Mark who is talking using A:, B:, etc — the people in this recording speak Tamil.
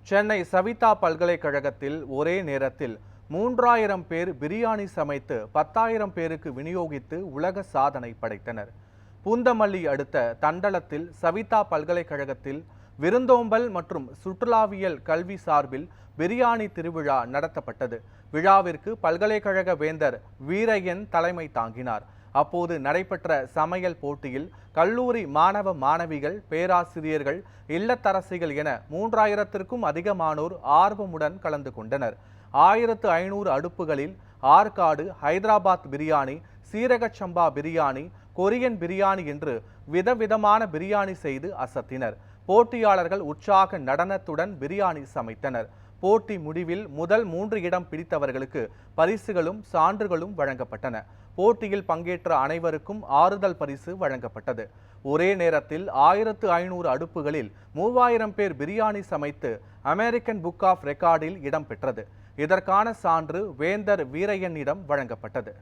A: சென்னை சவிதா பல்கலைக்கழகத்தில் ஒரே நேரத்தில் 3000 பேர் பிரியாணி சமைத்து 10,000 பேருக்கு விநியோகித்து உலக சாதனை படைத்தனர். பூந்தமல்லி அடுத்த தண்டலத்தில் சவிதா பல்கலைக்கழகத்தில் விருந்தோம்பல் மற்றும் சுற்றுலாவியல் கல்வி சார்பில் பிரியாணி திருவிழா நடத்தப்பட்டது. விழாவிற்கு பல்கலைக்கழக வேந்தர் வீரையன் தலைமை தாங்கினார். அப்போது நடைபெற்ற சமையல் போட்டியில் கல்லூரி மாணவ மாணவிகள், பேராசிரியர்கள், இல்லத்தரசிகள் என 3000த்திற்கும் அதிகமானோர் ஆர்வமுடன் கலந்து கொண்டனர். 1500 அடுப்புகளில் ஆற்காடு, ஹைதராபாத் பிரியாணி, சீரக சம்பா பிரியாணி, கொரியன் பிரியாணி என்று விதவிதமான பிரியாணி செய்து அசத்தினர். போட்டியாளர்கள் உற்சாக நடனத்துடன் பிரியாணி சமைத்தனர். போட்டி முடிவில் முதல் 3 இடம் பிடித்தவர்களுக்கு பரிசுகளும் சான்றுகளும் வழங்கப்பட்டன. போட்டியில் பங்கேற்ற அனைவருக்கும் ஆறுதல் பரிசு வழங்கப்பட்டது. ஒரே நேரத்தில் 1500 அடுப்புகளில் 3000 பேர் பிரியாணி சமைத்து அமெரிக்கன் புக் ஆஃப் ரெக்கார்டில் இடம் பெற்றது. இதற்கான சான்று வேந்தர் வீரையனிடம் வழங்கப்பட்டது.